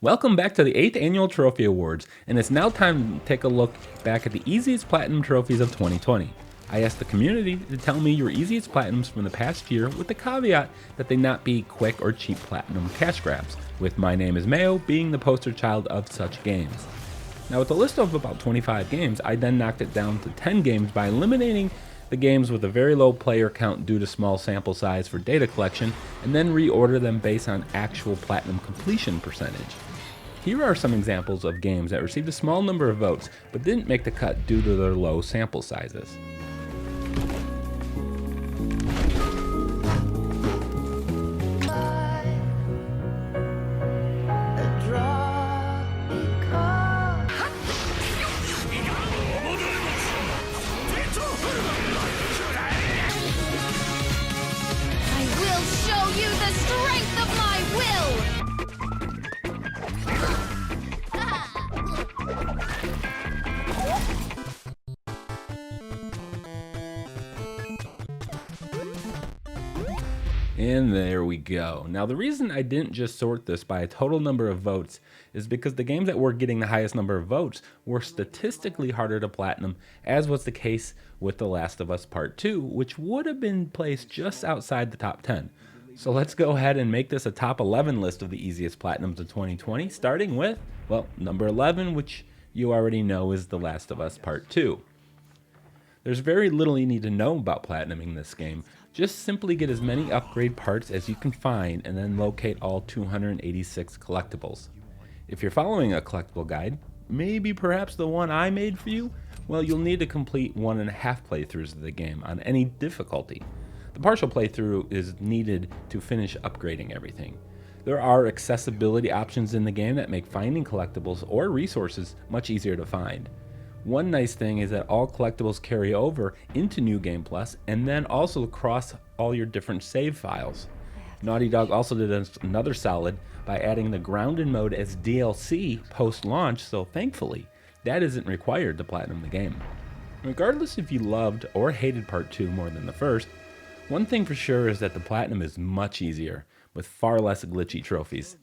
Welcome back to the 8th Annual Trophy Awards, and it's now time to take a look back at the easiest platinum trophies of 2020. I asked the community to tell me your easiest platinums from the past year with the caveat that they not be quick or cheap platinum cash grabs, with My Name is Mayo being the poster child of such games. Now with a list of about 25 games, I then knocked it down to 10 games by eliminating the games with a very low player count due to small sample size for data collection, and then reorder them based on actual platinum completion percentage. Here are some examples of games that received a small number of votes, but didn't make the cut due to their low sample sizes. And there we go. Now the reason I didn't just sort this by a total number of votes is because the games that were getting the highest number of votes were statistically harder to platinum, as was the case with The Last of Us Part 2, which would have been placed just outside the top 10. So let's go ahead and make this a top 11 list of the easiest platinums of 2020, starting with, well, number 11, which you already know is The Last of Us Part 2. There's very little you need to know about platinuming this game. Just simply get as many upgrade parts as you can find and then locate all 286 collectibles. If you're following a collectible guide, maybe perhaps the one I made for you, well, you'll need to complete 1.5 playthroughs of the game on any difficulty. The partial playthrough is needed to finish upgrading everything. There are accessibility options in the game that make finding collectibles or resources much easier to find. One nice thing is that all collectibles carry over into New Game Plus and then also across all your different save files. Naughty Dog also did another solid by adding the Grounded mode as DLC post-launch, so thankfully that isn't required to platinum the game. Regardless if you loved or hated Part 2 more than the first, one thing for sure is that the platinum is much easier, with far less glitchy trophies.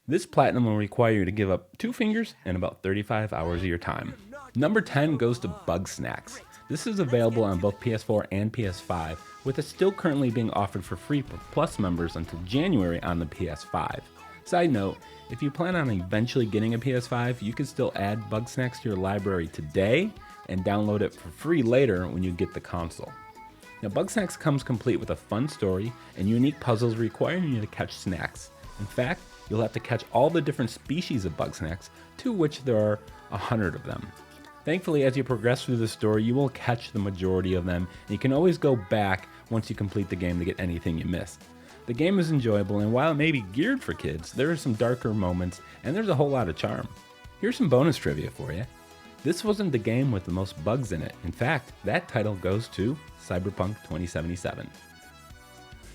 This platinum will require you to give up 2 fingers and about 35 hours of your time. Number 10 goes to Bugsnax. This is available on both PS4 and PS5, with it still currently being offered for free for Plus members until January on the PS5. Side note, if you plan on eventually getting a PS5, you can still add Bugsnax to your library today and download it for free later when you get the console. Now Bugsnax comes complete with a fun story and unique puzzles requiring you to catch snacks. In fact, you'll have to catch all the different species of Bugsnax, to which there are 100 of them. Thankfully, as you progress through the story, you will catch the majority of them, and you can always go back once you complete the game to get anything you missed. The game is enjoyable, and while it may be geared for kids, there are some darker moments, and there's a whole lot of charm. Here's some bonus trivia for you. This wasn't the game with the most bugs in it. In fact, that title goes to Cyberpunk 2077.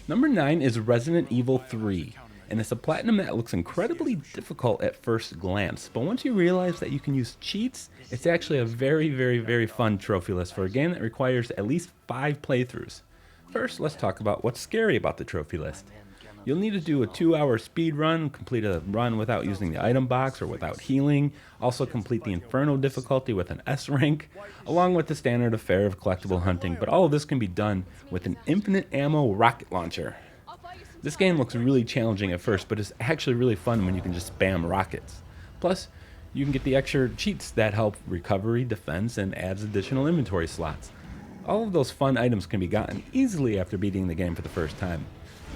Number 9 is Resident Evil 3. And it's a platinum that looks incredibly difficult at first glance, but once you realize that you can use cheats, it's actually a very fun trophy list for a game that requires at least 5 playthroughs. First, let's talk about what's scary about the trophy list. You'll need to do a 2-hour speed run, complete a run without using the item box or without healing, also complete the Inferno difficulty with an S rank, along with the standard affair of collectible hunting, but all of this can be done with an infinite ammo rocket launcher. This game looks really challenging at first, but it's actually really fun when you can just spam rockets. Plus, you can get the extra cheats that help recovery, defense, and adds additional inventory slots. All of those fun items can be gotten easily after beating the game for the first time.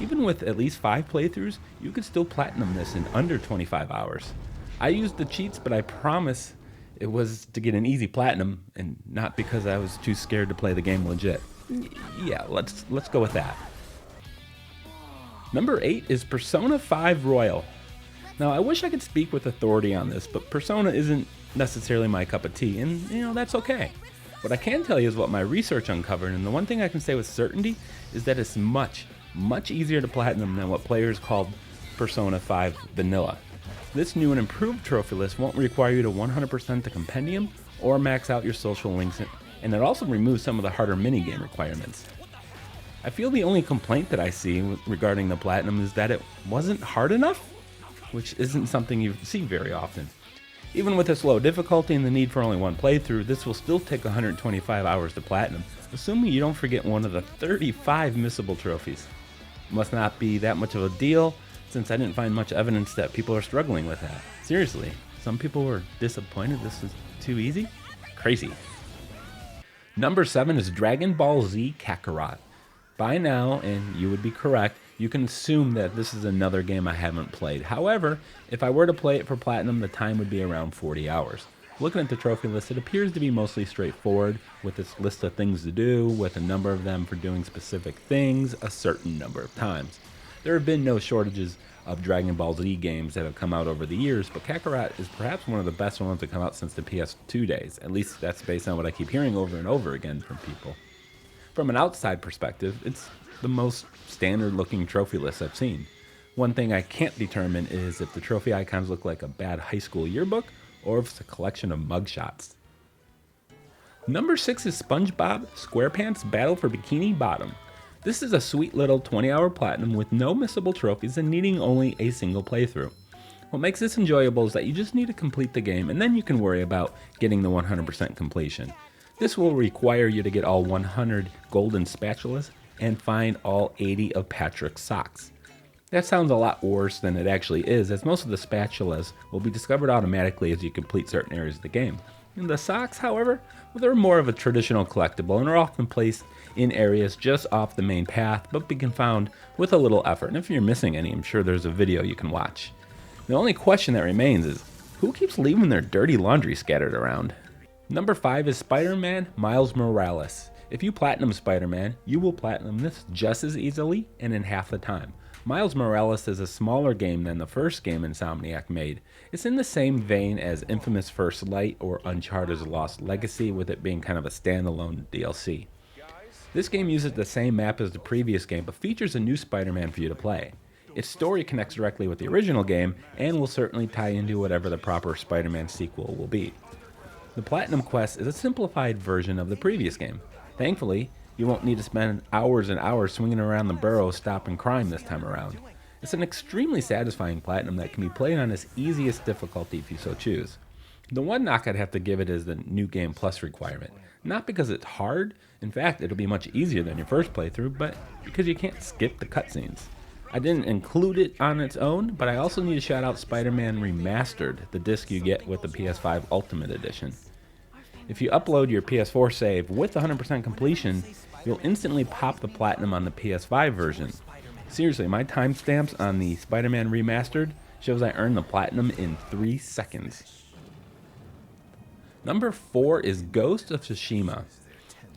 Even with at least 5 playthroughs, you could still platinum this in under 25 hours. I used the cheats, but I promise it was to get an easy platinum, and not because I was too scared to play the game legit. Yeah, let's go with that. Number 8 is Persona 5 Royal. Now, I wish I could speak with authority on this, but Persona isn't necessarily my cup of tea, and that's okay. What I can tell you is what my research uncovered, and the one thing I can say with certainty is that it's much easier to platinum than what players called Persona 5 Vanilla. This new and improved trophy list won't require you to 100% the compendium or max out your social links, and it also removes some of the harder minigame requirements. I feel the only complaint that I see regarding the Platinum is that it wasn't hard enough. which isn't something you see very often. Even with its low difficulty and the need for only one playthrough, this will still take 125 hours to platinum, assuming you don't forget one of the 35 missable trophies. It must not be that much of a deal, since I didn't find much evidence that people are struggling with that. Seriously, some people were disappointed this was too easy? Crazy. Number 7 is Dragon Ball Z Kakarot. By now, and you would be correct, you can assume that this is another game I haven't played. However, if I were to play it for platinum, the time would be around 40 hours. Looking at the trophy list, it appears to be mostly straightforward, with its list of things to do, with a number of them for doing specific things a certain number of times. There have been no shortages of Dragon Ball Z games that have come out over the years, but Kakarot is perhaps one of the best ones to come out since the PS2 days. At least that's based on what I keep hearing over and over again from people. From an outside perspective, it's the most standard looking trophy list I've seen. One thing I can't determine is if the trophy icons look like a bad high school yearbook or if it's a collection of mugshots. Number 6 is SpongeBob SquarePants Battle for Bikini Bottom. This is a sweet little 20-hour platinum with no missable trophies and needing only a single playthrough. What makes this enjoyable is that you just need to complete the game and then you can worry about getting the 100% completion. This will require you to get all 100 golden spatulas and find all 80 of Patrick's socks. That sounds a lot worse than it actually is, as most of the spatulas will be discovered automatically as you complete certain areas of the game. And the socks, however, well, they're more of a traditional collectible and are often placed in areas just off the main path, but can be found with a little effort. And if you're missing any, I'm sure there's a video you can watch. The only question that remains is, who keeps leaving their dirty laundry scattered around? Number 5 is Spider-Man Miles Morales. If you platinum Spider-Man, you will platinum this just as easily and in half the time. Miles Morales is a smaller game than the first game Insomniac made. It's in the same vein as Infamous First Light or Uncharted's Lost Legacy, with it being kind of a standalone DLC. This game uses the same map as the previous game, but features a new Spider-Man for you to play. Its story connects directly with the original game, and will certainly tie into whatever the proper Spider-Man sequel will be. The Platinum Quest is a simplified version of the previous game. Thankfully, you won't need to spend hours and hours swinging around the burrows stopping crime this time around. It's an extremely satisfying platinum that can be played on its easiest difficulty if you so choose. The one knock I'd have to give it is the New Game Plus requirement. Not because it's hard, in fact it'll be much easier than your first playthrough, but because you can't skip the cutscenes. I didn't include it on its own, but I also need to shout out Spider-Man Remastered, the disc you get with the PS5 Ultimate Edition. If you upload your PS4 save with 100% completion, you'll instantly pop the platinum on the PS5 version. Seriously, my timestamps on the Spider-Man Remastered shows I earned the platinum in 3 seconds. Number 4 is Ghost of Tsushima.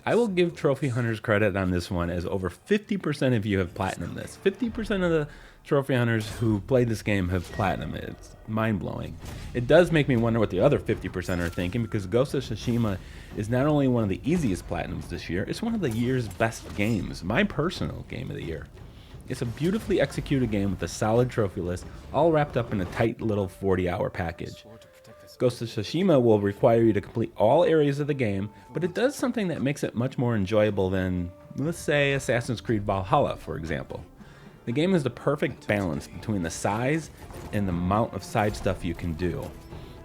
I will give Trophy Hunters credit on this one, as over 50% of you have platinumed this. 50% of the Trophy Hunters who played this game have platinumed it. It's mind-blowing. It does make me wonder what the other 50% are thinking, because Ghost of Tsushima is not only one of the easiest platinums this year, it's one of the year's best games, my personal game of the year. It's a beautifully executed game with a solid trophy list, all wrapped up in a tight little 40-hour package. Ghost of Tsushima will require you to complete all areas of the game, but it does something that makes it much more enjoyable than, let's say, Assassin's Creed Valhalla, for example. The game is the perfect balance between the size and the amount of side stuff you can do.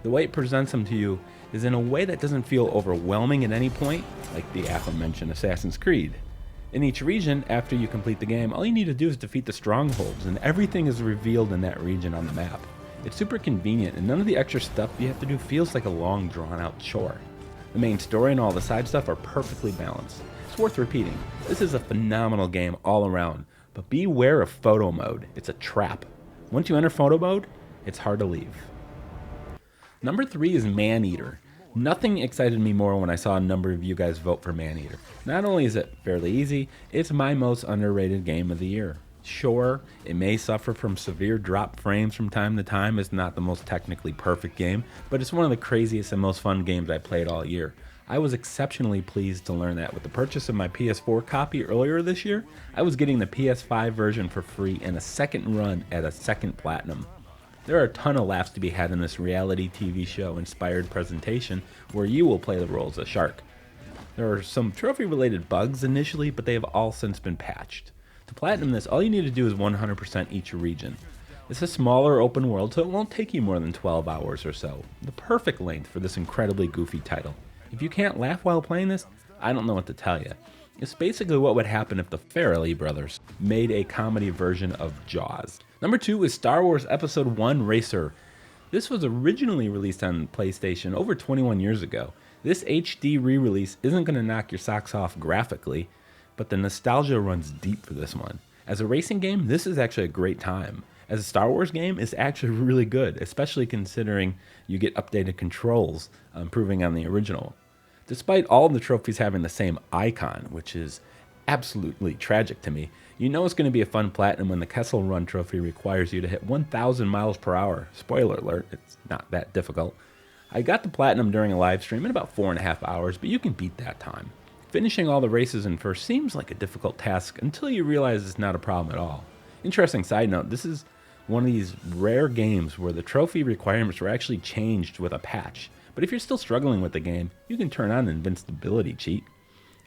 The way it presents them to you is in a way that doesn't feel overwhelming at any point, like the aforementioned Assassin's Creed. In each region, after you complete the game, all you need to do is defeat the strongholds, and everything is revealed in that region on the map. It's super convenient, and none of the extra stuff you have to do feels like a long, drawn-out chore. The main story and all the side stuff are perfectly balanced. It's worth repeating. This is a phenomenal game all around, but beware of photo mode. It's a trap. Once you enter photo mode, it's hard to leave. Number 3 is Maneater. Nothing excited me more when I saw a number of you guys vote for Maneater. Not only is it fairly easy, it's my most underrated game of the year. Sure, it may suffer from severe drop frames from time to time. It's not the most technically perfect game, but it's one of the craziest and most fun games I played all year. I was exceptionally pleased to learn that with the purchase of my PS4 copy earlier this year, I was getting the PS5 version for free and a second run at a second platinum. There are a ton of laughs to be had in this reality TV show inspired presentation where you will play the role as a shark. There are some trophy related bugs initially, but they have all since been patched. To platinum this, all you need to do is 100% each region. It's a smaller open world, so it won't take you more than 12 hours or so. The perfect length for this incredibly goofy title. If you can't laugh while playing this, I don't know what to tell you. It's basically what would happen if the Farrelly brothers made a comedy version of Jaws. Number 2 is Star Wars Episode 1 Racer. This was originally released on PlayStation over 21 years ago. This HD re-release isn't going to knock your socks off graphically, but the nostalgia runs deep for this one. As a racing game, this is actually a great time. As a Star Wars game, it's actually really good, especially considering you get updated controls, improving on the original. Despite all the trophies having the same icon, which is absolutely tragic to me, you know it's going to be a fun platinum when the Kessel Run trophy requires you to hit 1,000 miles per hour. Spoiler alert, it's not that difficult. I got the platinum during a live stream in about 4.5 hours, but you can beat that time. Finishing all the races in first seems like a difficult task until you realize it's not a problem at all. Interesting side note, this is one of these rare games where the trophy requirements were actually changed with a patch. But if you're still struggling with the game, you can turn on invincibility cheat.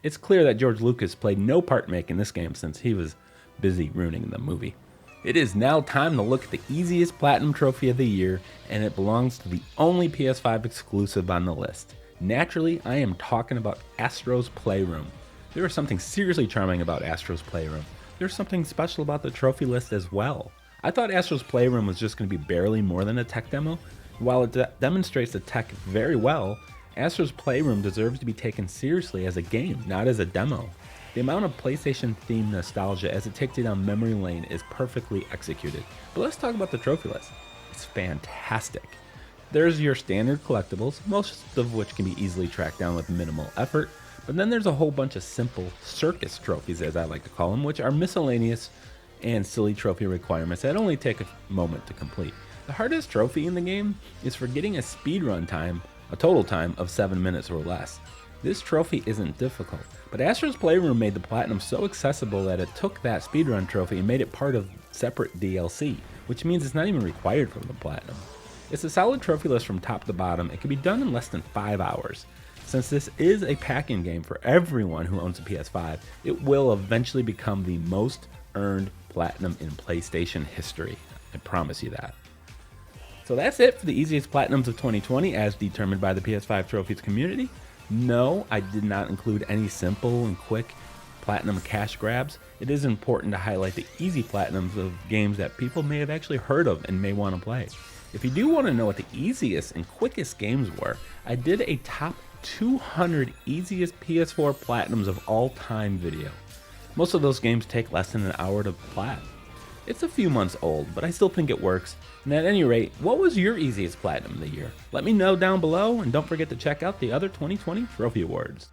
It's clear that George Lucas played no part in making this game since he was busy ruining the movie. It is now time to look at the easiest platinum trophy of the year, and it belongs to the only PS5 exclusive on the list. Naturally, I am talking about Astro's Playroom. There is something seriously charming about Astro's Playroom. There's something special about the trophy list as well. I thought Astro's Playroom was just going to be barely more than a tech demo. While it demonstrates the tech very well, Astro's Playroom deserves to be taken seriously as a game, not as a demo. The amount of PlayStation-themed nostalgia as it takes you down memory lane is perfectly executed. But let's talk about the trophy list. It's fantastic. There's your standard collectibles, most of which can be easily tracked down with minimal effort, but then there's a whole bunch of simple circus trophies, as I like to call them, which are miscellaneous and silly trophy requirements that only take a moment to complete. The hardest trophy in the game is for getting a speedrun time, a total time of 7 minutes or less. This trophy isn't difficult, but Astro's Playroom made the platinum so accessible that it took that speedrun trophy and made it part of separate DLC, which means it's not even required for the platinum. It's a solid trophy list from top to bottom. It can be done in less than 5 hours. Since this is a pack-in game for everyone who owns a PS5, it will eventually become the most earned platinum in PlayStation history. I promise you that. So that's it for the easiest platinums of 2020 as determined by the PS5 Trophies community. No, I did not include any simple and quick platinum cash grabs. It is important to highlight the easy platinums of games that people may have actually heard of and may want to play. If you do want to know what the easiest and quickest games were, I did a top 200 easiest PS4 platinums of all time video. Most of those games take less than an hour to plat. It's a few months old, but I still think it works. And at any rate, what was your easiest platinum of the year? Let me know down below, and don't forget to check out the other 2020 Trophy Awards.